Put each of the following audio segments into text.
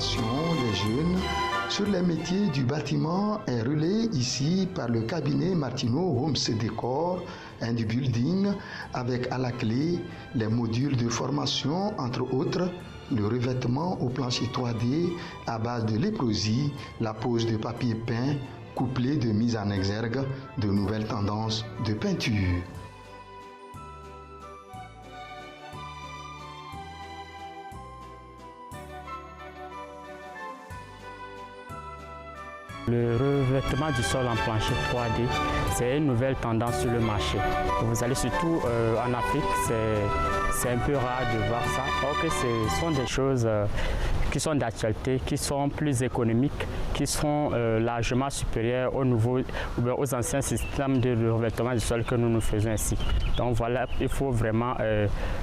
formation des jeunes sur les métiers du bâtiment est relayée ici par le cabinet Martineau Homes Decor and Building avec à la clé les modules de formation entre autres le revêtement au plancher 3D à base de léprosie, la pose de papier peint couplé de mise en exergue de nouvelles tendances de peinture. Le revêtement du sol en plancher 3D, c'est une nouvelle tendance sur le marché. Vous allez surtout en Afrique, c'est un peu rare de voir ça. Or que ce sont des choses qui sont d'actualité, qui sont plus économiques, qui sont largement supérieures aux anciens systèmes de revêtement du sol que nous faisons ici. Donc voilà, il faut vraiment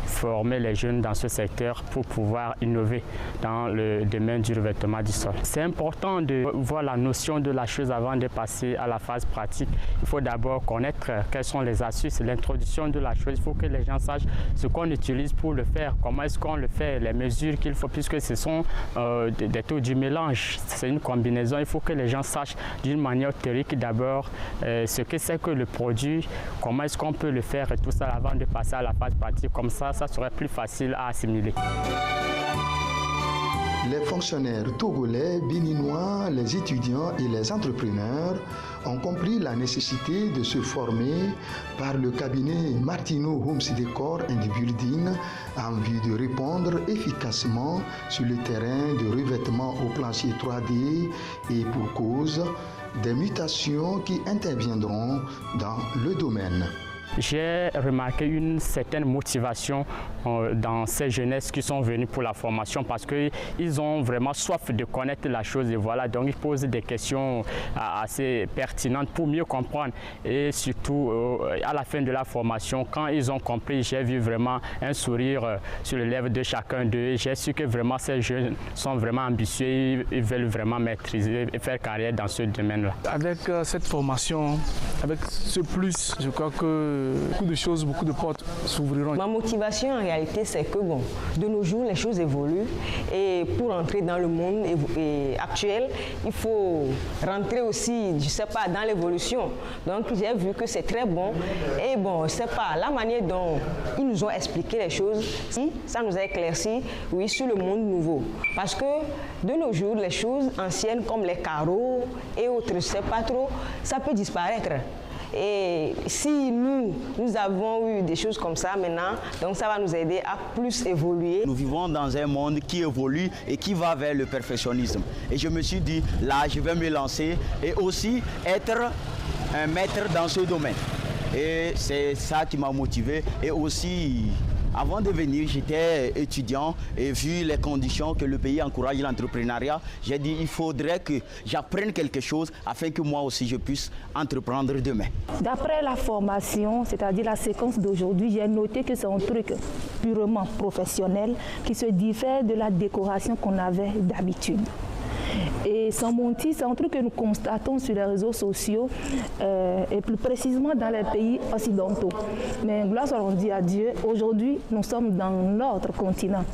former les jeunes dans ce secteur pour pouvoir innover dans le domaine du revêtement du sol. C'est important de voir la notion de la chose avant de passer à la phase pratique. Il faut d'abord connaître quelles sont les astuces, l'introduction de la chose. Il faut que les gens sachent ce qu'on utilise pour le faire, comment est-ce qu'on le fait, les mesures qu'il faut, puisque ce sont des taux du mélange. C'est une combinaison. Il faut que les gens sachent d'une manière théorique d'abord ce que c'est que le produit, comment est-ce qu'on peut le faire et tout ça avant de passer à la phase pratique. Comme ça serait plus facile à assimiler. Les fonctionnaires togolais, béninois, les étudiants et les entrepreneurs ont compris la nécessité de se former par le cabinet Martineau Homes Decor and Building en vue de répondre efficacement sur le terrain de revêtement au plancher 3D et pour cause des mutations qui interviendront dans le domaine. J'ai remarqué une certaine motivation dans ces jeunesses qui sont venus pour la formation parce qu'ils ont vraiment soif de connaître la chose et voilà, donc ils posent des questions assez pertinentes pour mieux comprendre et surtout à la fin de la formation, quand ils ont compris, j'ai vu vraiment un sourire sur les lèvres de chacun d'eux. J'ai su que vraiment ces jeunes sont vraiment ambitieux, ils veulent vraiment maîtriser et faire carrière dans ce domaine-là. Avec cette formation, avec ce plus, je crois que beaucoup de choses, beaucoup de portes s'ouvriront. Ma motivation en réalité, c'est que bon, de nos jours, les choses évoluent et pour entrer dans le monde actuel, il faut rentrer aussi, je sais pas, dans l'évolution. Donc j'ai vu que c'est très bon et bon, c'est pas la manière dont ils nous ont expliqué les choses, si ça nous a éclairci, oui, sur le monde nouveau. Parce que de nos jours, les choses anciennes comme les carreaux et autres, je sais pas trop, ça peut disparaître. Et si nous avons eu des choses comme ça maintenant, donc ça va nous aider à plus évoluer. Nous vivons dans un monde qui évolue et qui va vers le perfectionnisme. Et je me suis dit, là, je vais me lancer et aussi être un maître dans ce domaine. Et c'est ça qui m'a motivé. Et aussi, avant de venir, j'étais étudiant et vu les conditions que le pays encourage l'entrepreneuriat, j'ai dit il faudrait que j'apprenne quelque chose afin que moi aussi je puisse entreprendre demain. D'après la formation, c'est-à-dire la séquence d'aujourd'hui, j'ai noté que c'est un truc purement professionnel qui se diffère de la décoration qu'on avait d'habitude. Et sans mentir, c'est un truc que nous constatons sur les réseaux sociaux et plus précisément dans les pays occidentaux. Mais grâce à Dieu, aujourd'hui, nous sommes dans notre continent,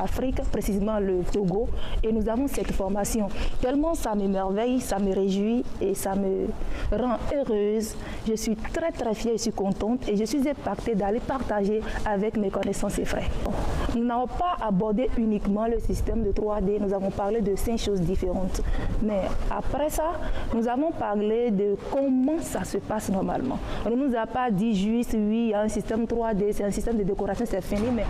Afrique, précisément le Togo, et nous avons cette formation. Tellement ça m'émerveille, ça me réjouit et ça me rend heureuse. Je suis très très fière, je suis contente et je suis impactée d'aller partager avec mes connaissances et frères. Nous n'avons pas abordé uniquement le système de 3D, nous avons parlé de 5 choses différentes. Mais après ça, nous avons parlé de comment ça se passe normalement. On ne nous a pas dit juste, oui, il y a un système 3D, c'est un système de décoration, c'est fini, mais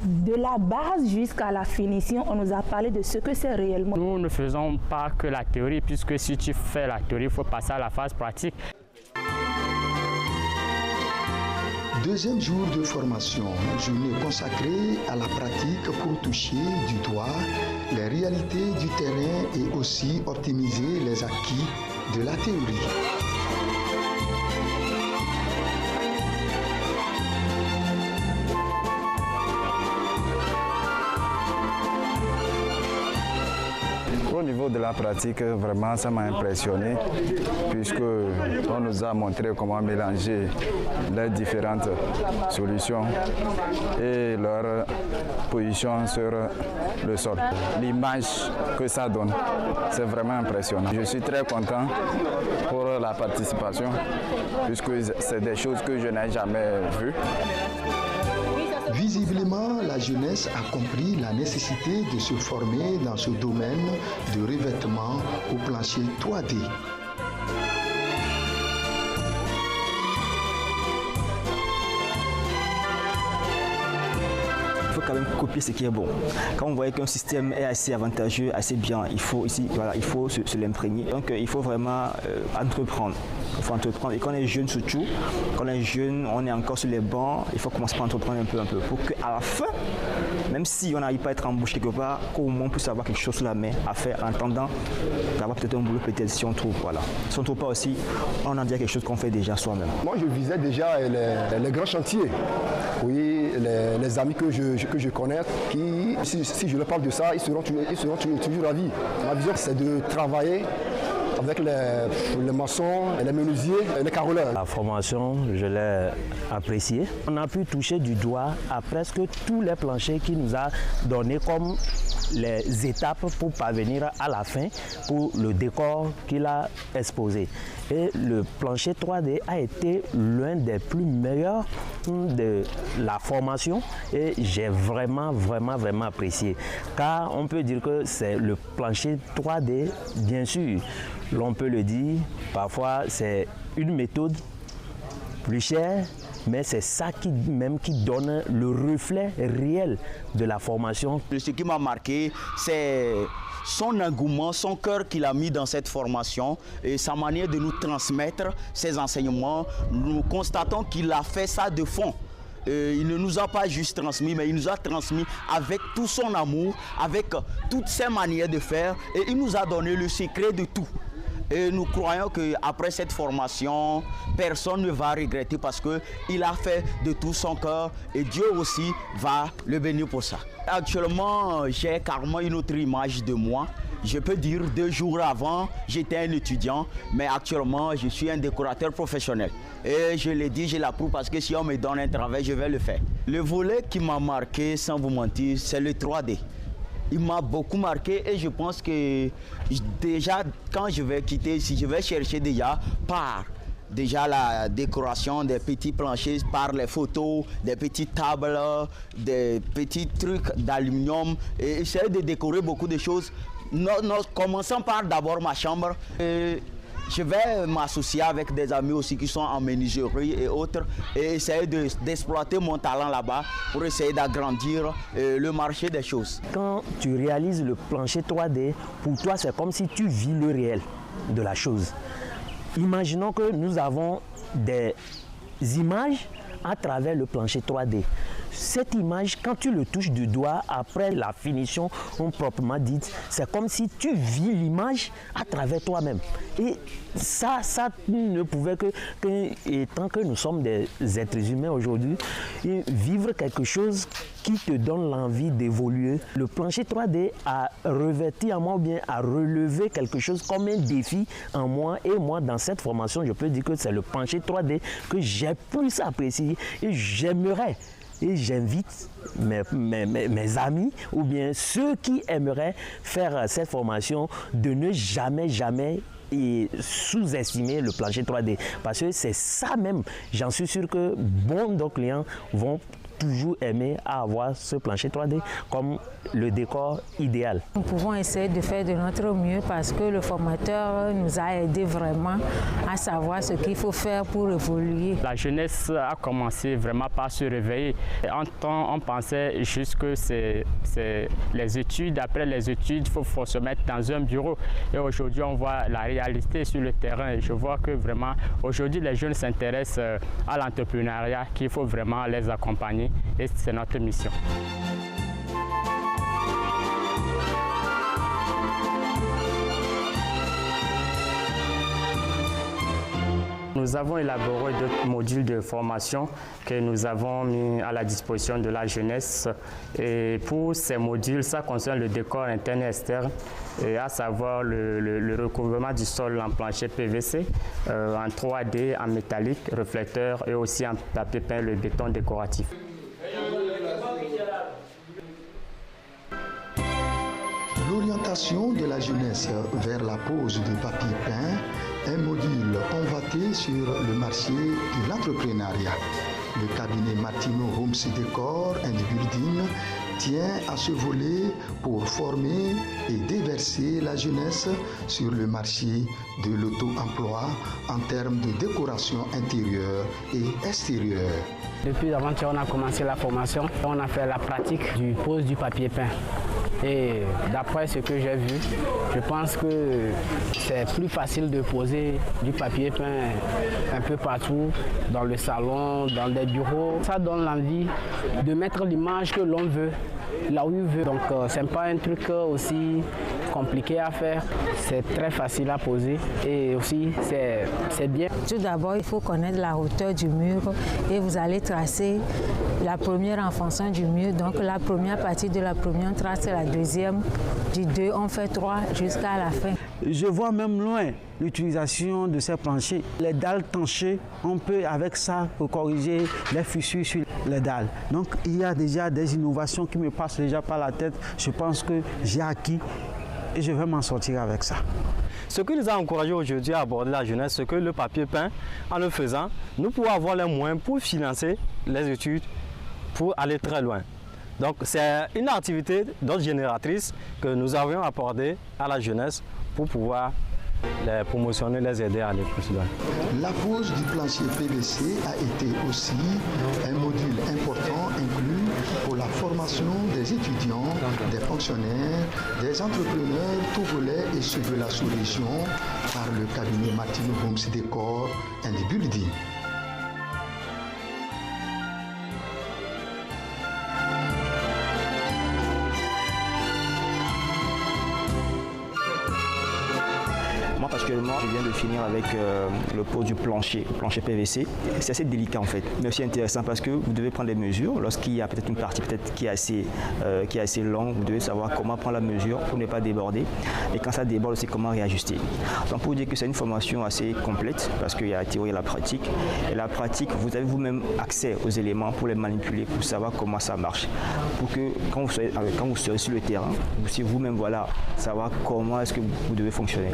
de la base jusqu'à la finition, on nous a parlé de ce que c'est réellement. Nous ne faisons pas que la théorie, puisque si tu fais la théorie, il faut passer à la phase pratique. Deuxième jour de formation, journée consacrée à la pratique pour toucher du doigt les réalités du terrain et aussi optimiser les acquis de la théorie. Au niveau de la pratique, vraiment, ça m'a impressionné puisqu'on nous a montré comment mélanger les différentes solutions et leur position sur le sol. L'image que ça donne, c'est vraiment impressionnant. Je suis très content pour la participation puisque c'est des choses que je n'ai jamais vues. Visiblement, la jeunesse a compris la nécessité de se former dans ce domaine de revêtement au plancher 3D. Il faut quand même copier ce qui est bon. Quand on voit qu'un système est assez avantageux, assez bien, il faut se l'imprégner. Donc il faut vraiment entreprendre. Il faut entreprendre. Et quand on est jeune surtout, quand on est jeune, on est encore sur les bancs, il faut commencer par entreprendre un peu, pour qu'à la fin, même si on n'arrive pas à être embauché quelque part, qu'au moins on puisse avoir quelque chose sous la main à faire en attendant d'avoir peut-être un boulot, peut-être si on trouve. Voilà. Si on ne trouve pas aussi, on en dit quelque chose qu'on fait déjà soi-même. Moi je visais déjà les grands chantiers. Oui, les amis que je connais, qui, si je leur parle de ça, ils seront toujours ravis. Ma vision, c'est de travailler avec les maçons, les menuisiers et les carreleurs. La formation, je l'ai appréciée. On a pu toucher du doigt à presque tous les planchers qu'il nous a donnés comme les étapes pour parvenir à la fin pour le décor qu'il a exposé. Et le plancher 3D a été l'un des plus meilleurs de la formation et j'ai vraiment apprécié. Car on peut dire que c'est le plancher 3D, bien sûr, l'on peut le dire, parfois c'est une méthode plus chère, mais c'est ça qui donne le reflet réel de la formation. Ce qui m'a marqué, c'est son engouement, son cœur qu'il a mis dans cette formation et sa manière de nous transmettre ses enseignements. Nous constatons qu'il a fait ça de fond. Il ne nous a pas juste transmis, mais il nous a transmis avec tout son amour, avec toutes ses manières de faire et il nous a donné le secret de tout. Et nous croyons qu'après cette formation, personne ne va regretter parce qu'il a fait de tout son cœur et Dieu aussi va le bénir pour ça. Actuellement, j'ai carrément une autre image de moi. Je peux dire 2 jours avant, j'étais un étudiant, mais actuellement, je suis un décorateur professionnel. Et je l'ai dit, je l'approuve parce que si on me donne un travail, je vais le faire. Le volet qui m'a marqué, sans vous mentir, c'est le 3D. Il m'a beaucoup marqué et je pense que déjà quand je vais quitter ici, je vais chercher déjà la décoration des petits planchers, par les photos, des petites tables, des petits trucs d'aluminium et essayer de décorer beaucoup de choses. Commençons par d'abord ma chambre. Je vais m'associer avec des amis aussi qui sont en menuiserie et autres et essayer d'exploiter mon talent là-bas pour essayer d'agrandir le marché des choses. Quand tu réalises le plancher 3D, pour toi c'est comme si tu vis le réel de la chose. Imaginons que nous avons des images à travers le plancher 3D. Cette image, quand tu le touches du doigt, après la finition proprement dite, c'est comme si tu vis l'image à travers toi-même. Et ça ne pouvait que, étant que nous sommes des êtres humains aujourd'hui, vivre quelque chose qui te donne l'envie d'évoluer. Le plancher 3D a revêti en moi, ou bien a relevé quelque chose comme un défi en moi. Et moi, dans cette formation, je peux dire que c'est le plancher 3D que j'ai plus apprécié et j'aimerais. Et j'invite mes amis ou bien ceux qui aimeraient faire cette formation de ne jamais sous-estimer le plancher 3D. Parce que c'est ça même, j'en suis sûr que bon nos clients vont toujours aimer avoir ce plancher 3D comme le décor idéal. Nous pouvons essayer de faire de notre mieux parce que le formateur nous a aidé vraiment à savoir ce qu'il faut faire pour évoluer. La jeunesse a commencé vraiment par se réveiller. En temps, on pensait juste que c'est les études. Après les études, il faut se mettre dans un bureau. Et aujourd'hui, on voit la réalité sur le terrain. Je vois que vraiment, aujourd'hui, les jeunes s'intéressent à l'entrepreneuriat, qu'il faut vraiment les accompagner. Et c'est notre mission. Nous avons élaboré d'autres modules de formation que nous avons mis à la disposition de la jeunesse. Et pour ces modules, ça concerne le décor interne et externe, et à savoir le recouvrement du sol en plancher PVC, en 3D, en métallique, reflecteur et aussi en papier peint, le béton décoratif. L'orientation de la jeunesse vers la pose de papier peint, un module convoité sur le marché de l'entrepreneuriat. Le cabinet Martino Homes Decor and Building tient à ce volet pour former et déverser la jeunesse sur le marché de l'auto-emploi en termes de décoration intérieure et extérieure. Depuis avant-hier, on a commencé la formation, on a fait la pratique du pose du papier peint. Et d'après ce que j'ai vu, je pense que c'est plus facile de poser du papier peint un peu partout, dans le salon, dans les bureaux. Ça donne l'envie de mettre l'image que l'on veut, là où il veut. Donc c'est pas un truc aussi compliqué à faire, c'est très facile à poser et aussi c'est bien. Tout d'abord, il faut connaître la hauteur du mur et vous allez tracer la première en fonction du mur. Donc la première partie de la première, on trace la deuxième, du 2 on fait 3 jusqu'à la fin. Je vois même loin l'utilisation de ces planchers. Les dalles tanchées, on peut avec ça corriger les fissures sur les dalles. Donc il y a déjà des innovations qui me passent déjà par la tête. Je pense que j'ai acquis et je vais m'en sortir avec ça. Ce qui nous a encouragé aujourd'hui à aborder la jeunesse, c'est que le papier peint, en le faisant, nous pouvons avoir les moyens pour financer les études, pour aller très loin. Donc c'est une activité d'ordre génératrice que nous avions apportée à la jeunesse pour pouvoir les promotionner, les aider à aller plus loin. La pose du plancher PVC a été aussi un module important inclus pour la formation des étudiants, des fonctionnaires, des entrepreneurs togolais et ceux de la sous-région par le cabinet Martino Homes Decor and Building. Actuellement, je viens de finir avec le pot du plancher PVC. C'est assez délicat en fait, mais aussi intéressant parce que vous devez prendre des mesures. Lorsqu'il y a peut-être une partie qui est assez longue, vous devez savoir comment prendre la mesure pour ne pas déborder. Et quand ça déborde, c'est comment réajuster. Donc pour dire que c'est une formation assez complète parce qu'il y a la théorie et la pratique. Et la pratique, vous avez vous-même accès aux éléments pour les manipuler, pour savoir comment ça marche. Pour que quand vous serez sur le terrain, vous puissiez vous-même savoir comment est-ce que vous devez fonctionner.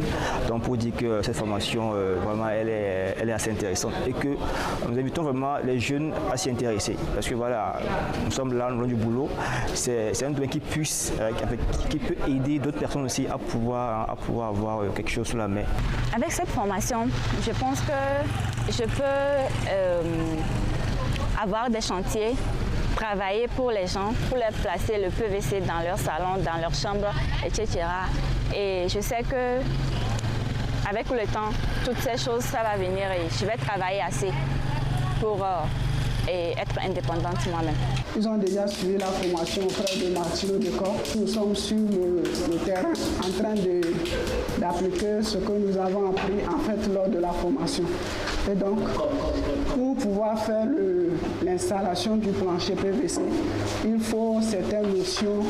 Donc pour dire que cette formation, vraiment, elle est assez intéressante et que nous invitons vraiment les jeunes à s'y intéresser. Parce que voilà, nous sommes là, nous avons du boulot. C'est un domaine qui peut aider d'autres personnes aussi à pouvoir avoir quelque chose sous la main. Avec cette formation, je pense que je peux avoir des chantiers, travailler pour les gens, pour les placer le PVC dans leur salon, dans leur chambre, etc. Et je sais que avec le temps, toutes ces choses, ça va venir et je vais travailler assez pour être indépendante moi-même. Ils ont déjà suivi la formation auprès de Martino Decor. Nous sommes sur le terrain en train d'appliquer ce que nous avons appris en fait lors de la formation. Et donc, pour pouvoir faire l'installation du plancher PVC, il faut certaines notions,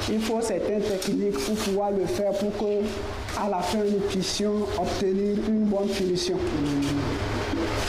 il faut certaines techniques pour pouvoir le faire pour que à la fin nous puissions obtenir une bonne finition.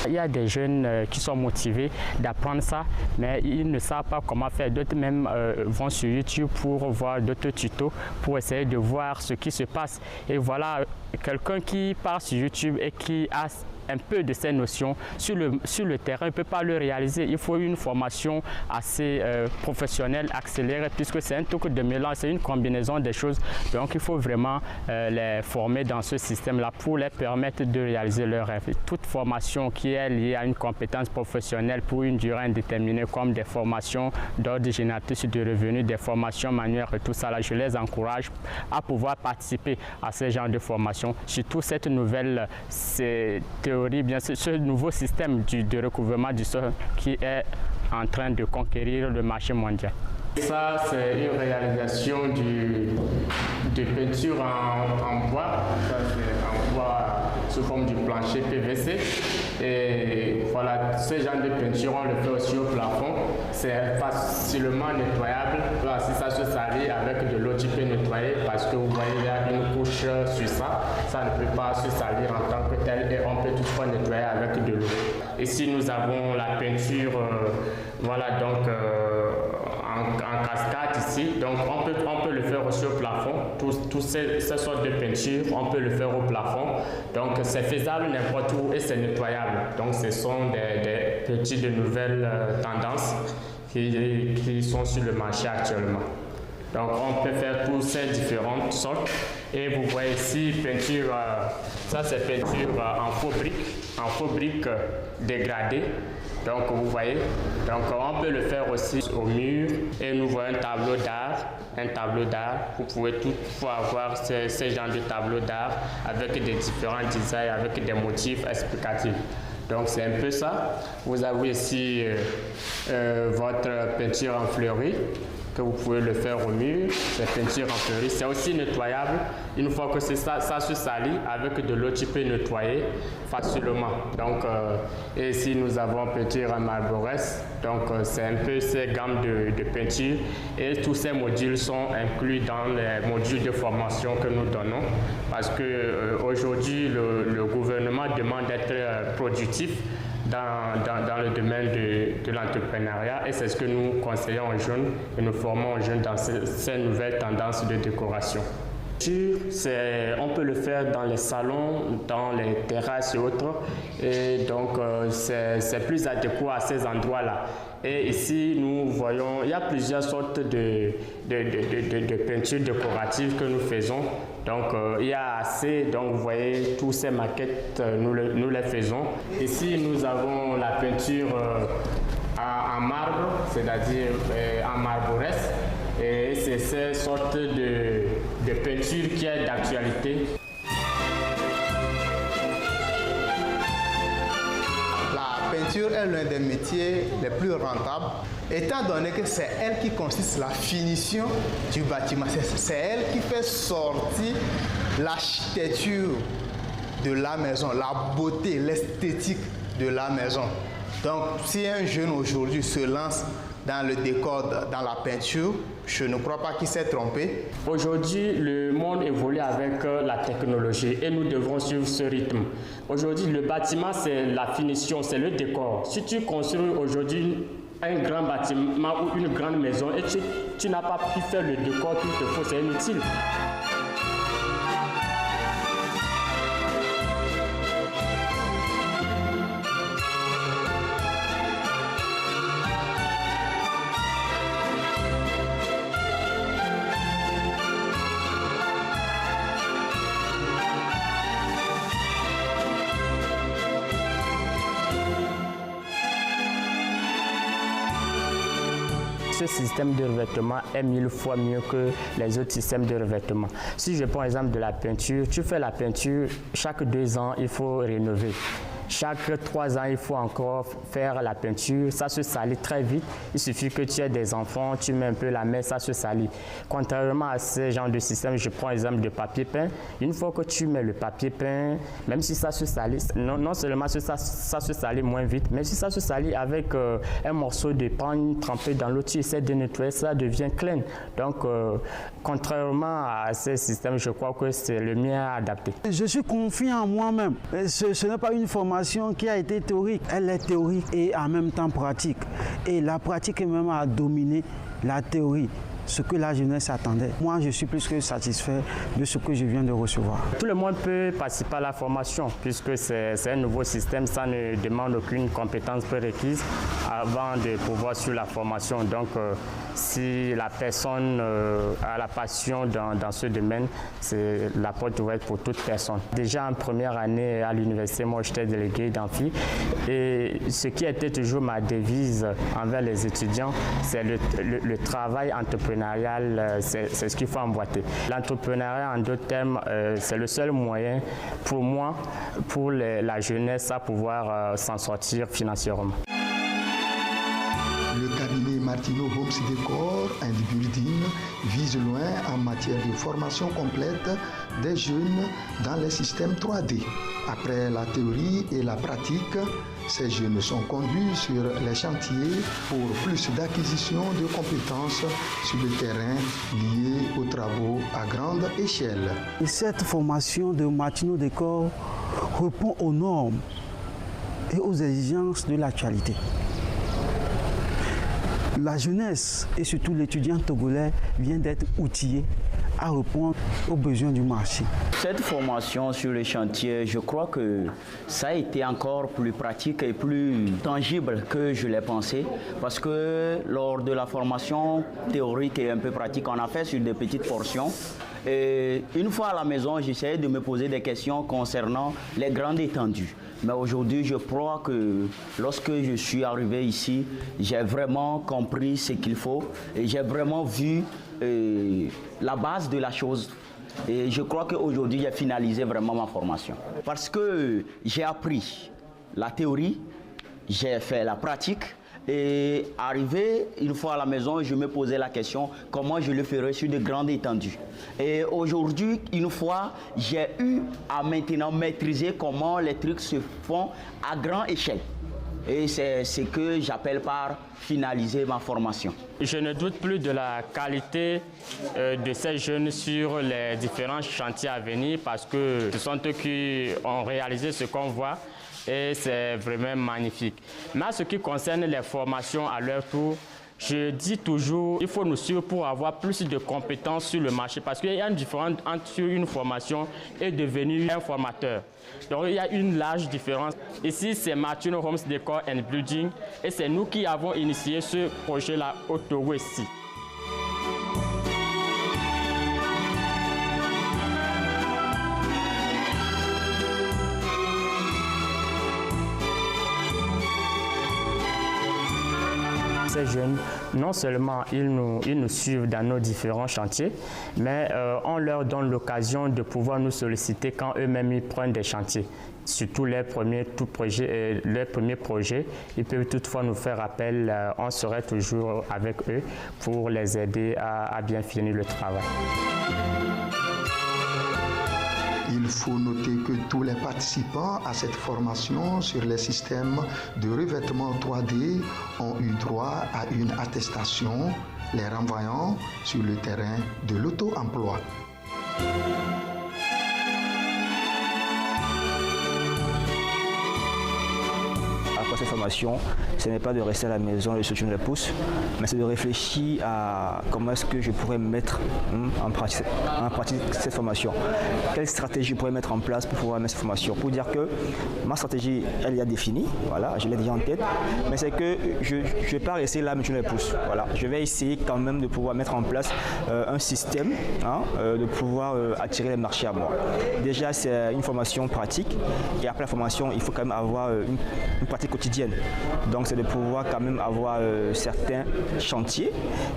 Il y a des jeunes qui sont motivés d'apprendre ça, mais ils ne savent pas comment faire. D'autres même vont sur YouTube pour voir d'autres tutos, pour essayer de voir ce qui se passe. Et voilà, quelqu'un qui part sur YouTube et qui a un peu de ces notions sur le terrain, ne peut pas le réaliser. Il faut une formation assez professionnelle, accélérée, puisque c'est un truc de mélange, c'est une combinaison des choses. Donc il faut vraiment les former dans ce système-là pour les permettre de réaliser leurs rêves. Toute formation qui est liée à une compétence professionnelle pour une durée indéterminée, comme des formations d'ordre génératrice de revenus, des formations manuelles et tout ça, là, je les encourage à pouvoir participer à ce genre de formation. Surtout cette nouvelle théorie, bien ce nouveau système de recouvrement du sol qui est en train de conquérir le marché mondial. Ça, c'est une réalisation de peinture en bois. Ça, c'est en bois sous forme du plancher PVC. Et voilà, ce genre de peinture, on le fait aussi au plafond. C'est facilement nettoyable. Là, si ça se salit avec de l'eau, tu peux nettoyer parce que vous voyez, il y a une couche sur ça. Ça ne peut pas se salir en tant que tel et on peut toutefois nettoyer avec de l'eau. Ici, nous avons la peinture, voilà, donc en cascade ici. Donc, on peut le faire aussi au plafond. Toutes ces sortes de peintures, on peut le faire au plafond. Donc, c'est faisable n'importe où et c'est nettoyable. Donc, ce sont des petites de nouvelles tendances qui sont sur le marché actuellement. Donc, on peut faire toutes ces différentes sortes. Et vous voyez ici, peinture, ça c'est peinture en faux briques dégradées. Donc, vous voyez, donc on peut le faire aussi au mur. Et nous voyons un tableau d'art. Vous pouvez toutefois avoir ce genre de tableau d'art avec des différents designs, avec des motifs explicatifs. Donc, c'est un peu ça. Vous avez ici votre peinture en fleurie, que vous pouvez le faire au mur. Cette peinture en fleurie, c'est aussi nettoyable. Une fois que ça se salit, avec de l'eau, tu peux nettoyer facilement. Donc, et ici, nous avons peinture en marborès. Donc, c'est un peu ces gammes de peinture. Et tous ces modules sont inclus dans les modules de formation que nous donnons. Parce que aujourd'hui, le gouvernement demande d'être productif dans le domaine de l'entrepreneuriat et c'est ce que nous conseillons aux jeunes et nous formons aux jeunes dans ces nouvelles tendances de décoration. On peut le faire dans les salons, dans les terrasses et autres et donc c'est plus adéquat à ces endroits-là. Et ici, nous voyons, il y a plusieurs sortes de peintures décoratives que nous faisons. Donc, il y a assez, donc vous voyez, toutes ces maquettes, nous les faisons. Ici, nous avons la peinture en marbre, c'est-à-dire en marborès. Et c'est cette sorte de peinture qui est d'actualité. La peinture est l'un des métiers les plus rentables, étant donné que c'est elle qui consiste la finition du bâtiment. C'est elle qui fait sortir l'architecture de la maison, la beauté, l'esthétique de la maison. Donc, si un jeune aujourd'hui se lance dans le décor, dans la peinture, je ne crois pas qu'il s'est trompé. Aujourd'hui, le monde évolue avec la technologie et nous devons suivre ce rythme. Aujourd'hui, le bâtiment, c'est la finition, c'est le décor. Si tu construis aujourd'hui un grand bâtiment ou une grande maison et tu n'as pas pu faire le décor qu'il te faut, c'est inutile. Ce système de revêtement est 1000 fois mieux que les autres systèmes de revêtement. Si je prends l'exemple de la peinture, tu fais la peinture, chaque 2 ans, il faut rénover. Chaque 3 ans, il faut encore faire la peinture. Ça se salit très vite. Il suffit que tu aies des enfants, tu mets un peu la main, ça se salit. Contrairement à ce genre de système, je prends l'exemple de papier peint. Une fois que tu mets le papier peint, même si ça se salit, non seulement ça se salit moins vite, mais si ça se salit avec un morceau de pain trempé dans l'eau, tu essaies de nettoyer, ça devient clean. Donc, contrairement à ce système, je crois que c'est le mieux à adapter. Je suis confiant en moi-même. Ce n'est pas une formation qui a été théorique. Elle est théorique et en même temps pratique. Et la pratique même a dominé la théorie, ce que la jeunesse attendait. Moi, je suis plus que satisfait de ce que je viens de recevoir. Tout le monde peut participer à la formation puisque c'est un nouveau système, ça ne demande aucune compétence prérequise avant de pouvoir suivre la formation. Donc, si la personne a la passion dans ce domaine, c'est la porte ouverte pour toute personne. Déjà en première année à l'université, moi j'étais délégué d'amphi et ce qui était toujours ma devise envers les étudiants, c'est le travail entrepreneurial, c'est ce qu'il faut emboîter. L'entrepreneuriat, en d'autres termes, c'est le seul moyen pour moi, pour la jeunesse, à pouvoir s'en sortir financièrement. Le cabinet Martino Homes Decor and Building vise loin en matière de formation complète des jeunes dans les systèmes 3D. Après la théorie et la pratique, ces jeunes sont conduits sur les chantiers pour plus d'acquisition de compétences sur le terrain liées aux travaux à grande échelle. Et cette formation de Martino Decor répond aux normes et aux exigences de l'actualité. La jeunesse et surtout l'étudiant togolais vient d'être outillé à répondre aux besoins du marché. Cette formation sur le chantier, je crois que ça a été encore plus pratique et plus tangible que je l'ai pensé, parce que lors de la formation théorique et un peu pratique, on a fait sur des petites portions. Et une fois à la maison, j'essayais de me poser des questions concernant les grandes étendues. Mais aujourd'hui, je crois que lorsque je suis arrivé ici, j'ai vraiment compris ce qu'il faut et j'ai vraiment vu la base de la chose. Et je crois qu'aujourd'hui, j'ai finalisé vraiment ma formation. Parce que j'ai appris la théorie, j'ai fait la pratique. Et arrivé une fois à la maison, je me posais la question comment je le ferais sur de grandes étendues. Et aujourd'hui, une fois, j'ai eu à maintenant maîtriser comment les trucs se font à grande échelle. Et c'est ce que j'appelle par finaliser ma formation. Je ne doute plus de la qualité de ces jeunes sur les différents chantiers à venir parce que ce sont eux qui ont réalisé ce qu'on voit. Et c'est vraiment magnifique. Mais en ce qui concerne les formations à leur tour, je dis toujours qu'il faut nous suivre pour avoir plus de compétences sur le marché parce qu'il y a une différence entre une formation et devenir un formateur. Donc il y a une large différence. Ici, c'est Martino Homes Decor and Building et c'est nous qui avons initié ce projet-là au Togo ici. Ces jeunes, non seulement ils nous suivent dans nos différents chantiers, mais on leur donne l'occasion de pouvoir nous solliciter quand eux-mêmes ils prennent des chantiers. Surtout les premiers projets, ils peuvent toutefois nous faire appel, on serait toujours avec eux pour les aider à bien finir le travail. Il faut noter que tous les participants à cette formation sur les systèmes de revêtement 3D ont eu droit à une attestation les renvoyant sur le terrain de l'auto-emploi. Après cette formation, ce n'est pas de rester à la maison et de soutenir les pouces, mais c'est de réfléchir à comment est-ce que je pourrais mettre en pratique cette formation. Quelle stratégie je pourrais mettre en place pour pouvoir mettre cette formation. Pour dire que ma stratégie, elle est définie, voilà, je l'ai déjà en tête, mais c'est que je ne vais pas rester là à me soutenir les pouces. Voilà. Je vais essayer quand même de pouvoir mettre en place un système, de pouvoir attirer les marchés à moi. Déjà, c'est une formation pratique et après la formation, il faut quand même avoir une pratique quotidienne. Donc c'est de pouvoir quand même avoir certains chantiers,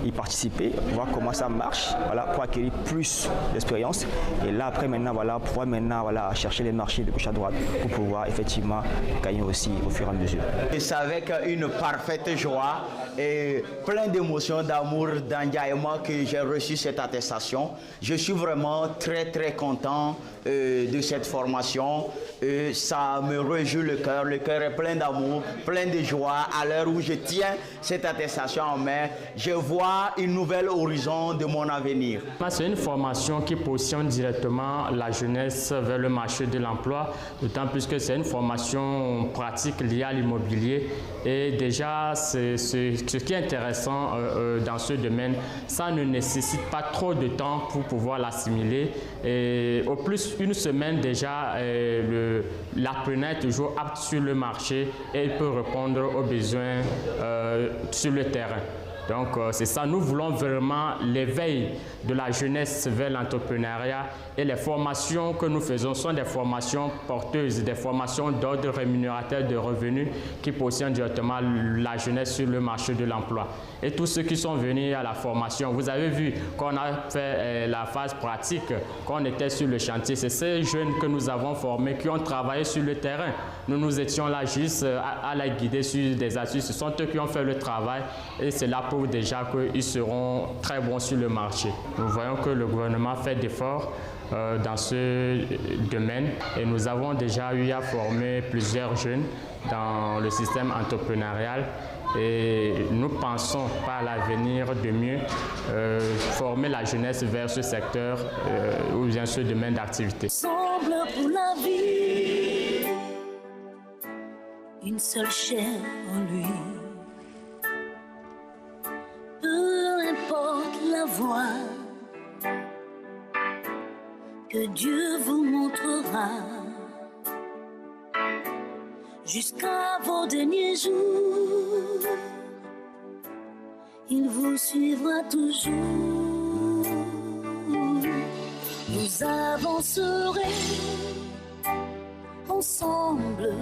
y participer, voir comment ça marche, voilà, pour acquérir plus d'expérience. Et là après maintenant, voilà, pouvoir maintenant chercher les marchés de gauche à droite pour pouvoir effectivement gagner aussi au fur et à mesure. Et c'est avec une parfaite joie et plein d'émotions, d'amour, d'engagement que j'ai reçu cette attestation. Je suis vraiment très content de cette formation. Ça me réjouit le cœur est plein d'amour, plein de joie. À l'heure où je tiens cette attestation en main, je vois une nouvelle horizon de mon avenir. C'est une formation qui positionne directement la jeunesse vers le marché de l'emploi, d'autant plus que c'est une formation pratique liée à l'immobilier. Et déjà, ce qui est intéressant dans ce domaine, ça ne nécessite pas trop de temps pour pouvoir l'assimiler. Et au plus, une semaine déjà, l'apprenant est toujours apte sur le marché et il peut répondre aux besoins sur le terrain. Donc c'est ça, nous voulons vraiment l'éveil de la jeunesse vers l'entrepreneuriat et les formations que nous faisons sont des formations porteuses, des formations d'ordre rémunérateur de revenus qui positionnent directement la jeunesse sur le marché de l'emploi. Et tous ceux qui sont venus à la formation, vous avez vu qu'on a fait la phase pratique, qu'on était sur le chantier, c'est ces jeunes que nous avons formés qui ont travaillé sur le terrain. Nous étions là juste à la guider sur des astuces, ce sont eux qui ont fait le travail et c'est là prouve déjà qu'ils seront très bons sur le marché. Nous voyons que le gouvernement fait d'efforts dans ce domaine et nous avons déjà eu à former plusieurs jeunes dans le système entrepreneurial et nous pensons par l'avenir de mieux former la jeunesse vers ce secteur ou bien ce domaine d'activité. Ensemble pour la vie, une seule chair en lui, peu importe la voie que Dieu vous montrera jusqu'à vos derniers jours, il vous suivra toujours. Vous avancerez ensemble,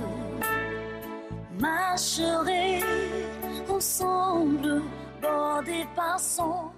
marcherez ensemble, bordés par son